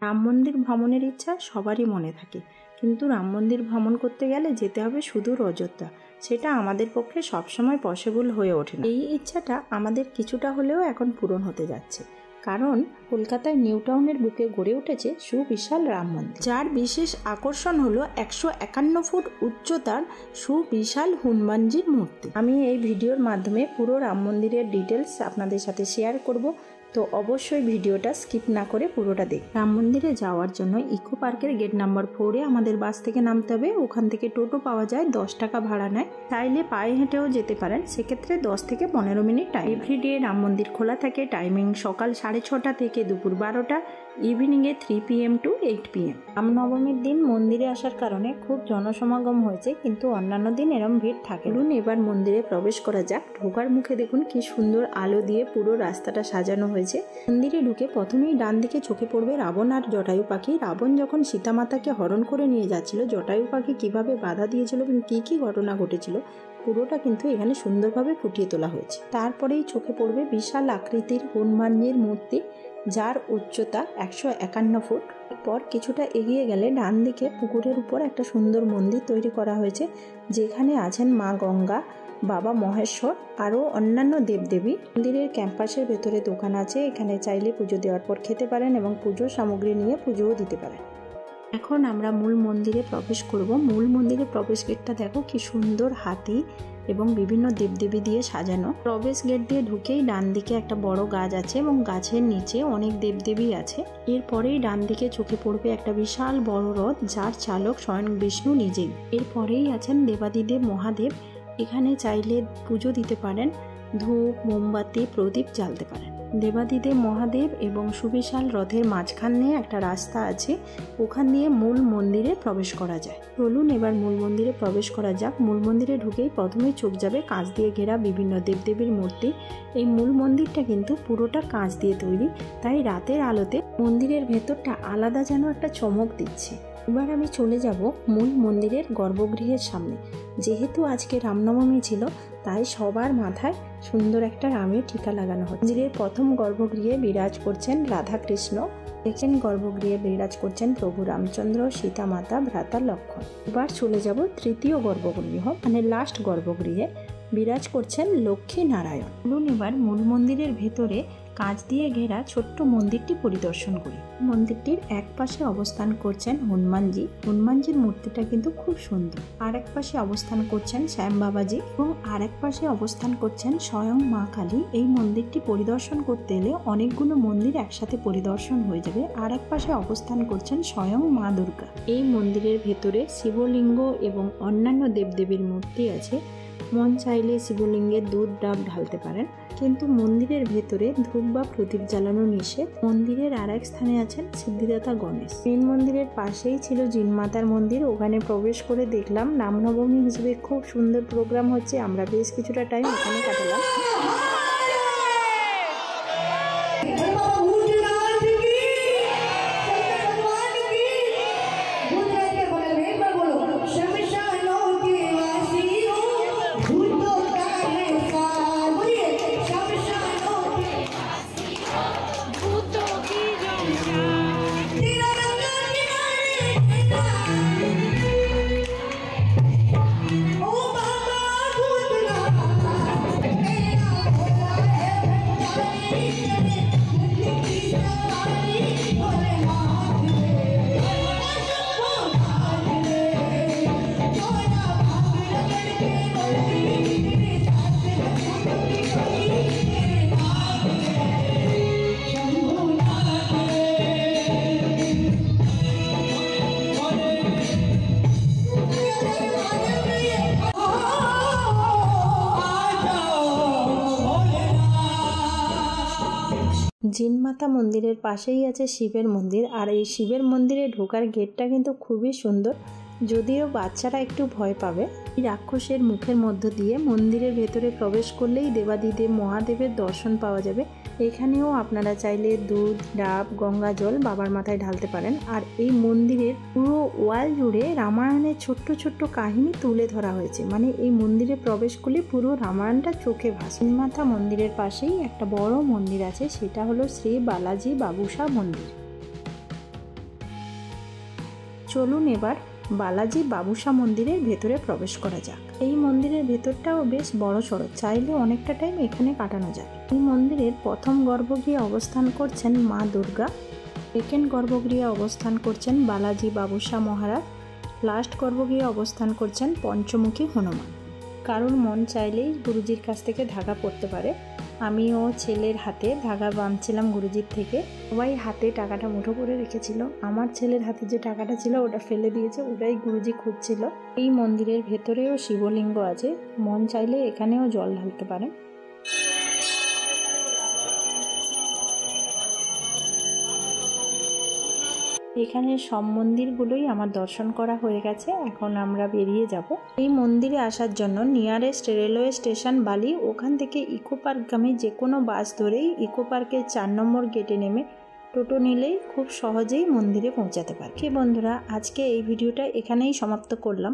রাম মন্দির ভ্রমণের ইচ্ছা সবারই মনে থাকে, কিন্তু রাম মন্দির ভ্রমণ করতে গেলে যেতে হবে সুদূর অযোধ্যা। সেটা আমাদের পক্ষে সবসময় পসিবল হয়ে ওঠে না। এই ইচ্ছাটা আমাদের কিছুটা হলেও এখন পূরণ হতে যাচ্ছে, কারণ কলকাতায় নিউ টাউনের বুকে গড়ে উঠেছে সুবিশাল রাম মন্দির, যার বিশেষ আকর্ষণ হলো 151 ফুট উচ্চতার সুবিশাল হনুমানজির মূর্তি। আমি এই ভিডিওর মাধ্যমে পুরো রাম মন্দিরের ডিটেলস আপনাদের সাথে শেয়ার করব, তো অবশ্যই ভিডিওটা স্কিপ না করে পুরোটা দেখ। রাম মন্দিরে যাওয়ার জন্য ইকো পার্কের গেট নাম্বার 4-এ আমাদের বাস থেকে নামতে হবে। ওখান থেকে টোটো পাওয়া যায়, 10 টাকা ভাড়া নেয়। চাইলে পায়ে হেঁটেও যেতে পারেন, সেক্ষেত্রে 10 থেকে 15 মিনিট টাইম। এভরিডে রাম মন্দির খোলা থাকে, টাইমিং সকাল 6:30 থেকে দুপুর 12টা, ইভিনিংয়ে 3 PM to 8 PM। রামনবমীর দিন মন্দিরে আসার কারণে খুব জনসমাগম হয়েছে, কিন্তু অন্যান্য দিন এরম ভিড় থাকে। চলুন এবার মন্দিরে প্রবেশ করা যাক। ঢোকার মুখে দেখুন কি সুন্দর আলো দিয়ে পুরো রাস্তাটা সাজানো হয়েছে। মন্দিরে ঢুকে প্রথমেই ডান দিকে চোখে পড়বে রাবণ আর জটায়ু পাখি। রাবণ যখন সীতামাতাকে হরণ করে নিয়ে যাচ্ছিল, জটায়ু পাখি কিভাবে বাধা দিয়েছিল এবং কি ঘটনা ঘটেছিল পুরোটা কিন্তু এখানে সুন্দরভাবে ফুটিয়ে তোলা হয়েছে। তারপরেই চোখে পড়বে বিশাল আকৃতির হনুমানজির মূর্তি, যার উচ্চতা 151 ফুট। এরপর কিছুটা এগিয়ে গেলে ডান দিকে পুকুরের উপর একটা সুন্দর মন্দির তৈরি করা হয়েছে, যেখানে আছেন মা গঙ্গা, বাবা মহেশ্বর, আরও অন্যান্য দেবদেবী। মন্দিরের ক্যাম্পাসের ভেতরে দোকান আছে, এখানে চাইলে পুজো দেওয়ার পর খেতে পারেন এবং পুজোর সামগ্রী নিয়ে পুজোও দিতে পারেন। এখন আমরা মূল মন্দিরে প্রবেশ করব। মূল মন্দিরের প্রবেশ গেটটা দেখো কি সুন্দর, হাতি এবং বিভিন্ন দেবদেবী দিয়ে সাজানো। প্রবেশ গেট দিয়ে ঢুকেই ডান দিকে একটা বড় গাছ আছে এবং গাছের নিচে অনেক দেবদেবী আছে। এরপরেই ডান দিকে চোখে পড়বে একটা বিশাল বড় রথ, যার চালক স্বয়ং বিষ্ণু নিজেই। এরপরেই আছেন দেবাদিদেব মহাদেব। এখানে চাইলে পুজো দিতে পারেন, ধূপ মোমবাতি প্রদীপ জ্বালতে পারেন। দেবাদিদেব মহাদেব এবং সুবিশাল রথের মাঝখানে একটা রাস্তা আছে, ওখান দিয়ে মূল মন্দিরে প্রবেশ করা যায়। চলুন এবার মূল মন্দিরে প্রবেশ করা যাক। মূল মন্দিরে ঢুকেই প্রথমেই চোখ যাবে কাঁচ দিয়ে ঘেরা বিভিন্ন দেবদেবীর মূর্তি। এই মূল মন্দিরটা কিন্তু পুরোটা কাঁচ দিয়ে তৈরি, তাই রাতের আলোতে মন্দিরের ভেতরটা আলাদা যেন একটা চমক দিচ্ছে। এবার আমি চলে যাব মূল মন্দিরের গর্ভগৃহের সামনে। যেহেতু আজকে রামনবমী ছিল, তাই সবার মাথায় সুন্দর একটা রামের টিকা লাগানো হচ্ছে। মন্দিরের প্রথম গর্ভগৃহে বিরাজ করছেন রাধা কৃষ্ণ, সেকেন্ড গর্ভগৃহে বিরাজ করছেন প্রভু রামচন্দ্র, সীতা মাতা, ভ্রাতা লক্ষ্মণ। এবার চলে যাব তৃতীয় গর্ভগৃহ, মানে লাস্ট গর্ভগৃহে বিরাজ করছেন লক্ষ্মী নারায়ণ। চলুন এবার মূল মন্দিরের ভেতরে কাঁচ দিয়ে ঘেরা ছোট্ট মন্দিরটি পরিদর্শন করি। মন্দিরটির এক পাশে অবস্থান করছেন হনুমানজি। হনুমানজির মূর্তিটা কিন্তু খুব সুন্দর। আর এক পাশে অবস্থান করছেন শ্যাম বাবাজি এবং আর এক পাশে অবস্থান করছেন স্বয়ং মা কালী। এই মন্দিরটি পরিদর্শন করতে এলে অনেকগুলো মন্দির একসাথে পরিদর্শন হয়ে যাবে। আর এক পাশে অবস্থান করছেন স্বয়ং মা দুর্গা। এই মন্দিরের ভেতরে শিবলিঙ্গ এবং অন্যান্য দেবদেবীর মূর্তি আছে। মন চাইলে শিবলিঙ্গে দুধ ডাব ঢালতে পারেন, কিন্তু মন্দিরের ভেতরে ধূপ বা প্রদীপ জ্বালানো নিষেধ। মন্দিরের আর এক স্থানে আছেন সিদ্ধিদাতা গণেশ। মেন মন্দিরের পাশেই ছিল জিনমাতার মন্দির। ওখানে প্রবেশ করে দেখলাম রামনবমী হিসেবে খুব সুন্দর প্রোগ্রাম হচ্ছে। আমরা বেশ কিছুটা টাইম ওখানে কাটালাম। জিনমাতা মন্দিরের পাশেই আছে শিবের মন্দির, আর এই শিবের মন্দিরে ঢোকার গেটটা কিন্তু খুবই সুন্দর, যদিও বাচ্চারা একটু ভয় পাবে। এই রাক্ষসের মুখের মধ্য দিয়ে মন্দিরের ভেতরে প্রবেশ করলেই দেবাদিদেব মহাদেবের দর্শন পাওয়া যাবে। এখানেও আপনারা চাইলে দুধ ডাব গঙ্গা জল বাবার মাথায় ঢালতে পারেন। আর এই মন্দিরের পুরো ওয়াল জুড়ে রামায়ণের ছোট্ট ছোট্ট কাহিনী তুলে ধরা হয়েছে, মানে এই মন্দিরে প্রবেশ করলে পুরো রামায়ণটা চোখে ভাসে। জিনমাতা মন্দিরের পাশেই একটা বড় মন্দির আছে, সেটা হলো শ্রী বালাজি বাবুসা মন্দির। চলুন এবার বালাজি বাবুসা মন্দিরের ভেতরে প্রবেশ করা যাক। এই মন্দিরের ভেতরটাও বেশ বড় সড়ো, চাইলে অনেকটা টাইম এখানে কাটানো যায়। এই মন্দিরের প্রথম গর্ভগৃহে অবস্থান করছেন মা দুর্গা, সেকেন্ড গর্ভগৃহে অবস্থান করছেন বালাজি বাবুসা মহারাজ, লাস্ট গর্ভগৃহে অবস্থান করছেন পঞ্চমুখী হনুমান। কারোর মন চাইলেই গুরুজির কাছ থেকে ধাগা পড়তে পারে। আমিও ছেলের হাতে ধাগা বাঁধছিলাম গুরুজির থেকে। সবাই হাতে টাকাটা মুঠো করে রেখেছিল, আমার ছেলের হাতে যে টাকাটা ছিল ওটা ফেলে দিয়েছে, ওটাই গুরুজি খুঁজছিল। এই মন্দিরের ভেতরেও শিবলিঙ্গ আছে, মন চাইলে এখানেও জল ঢালতে পারেন। এখানে সব মন্দিরগুলোই আমার দর্শন করা হয়ে গেছে, এখন আমরা বেরিয়ে যাব। এই মন্দিরে আসার জন্য নিয়ারেস্ট রেলওয়ে স্টেশন বালি, ওখান থেকে ইকো পার্কগামী যে কোনো বাস ধরেই ইকো পার্কের 4 নম্বর গেটে নেমে টোটো নিলেই খুব সহজেই মন্দিরে পৌঁছাতে পারে। বন্ধুরা, আজকে এই ভিডিওটা এখানেই সমাপ্ত করলাম।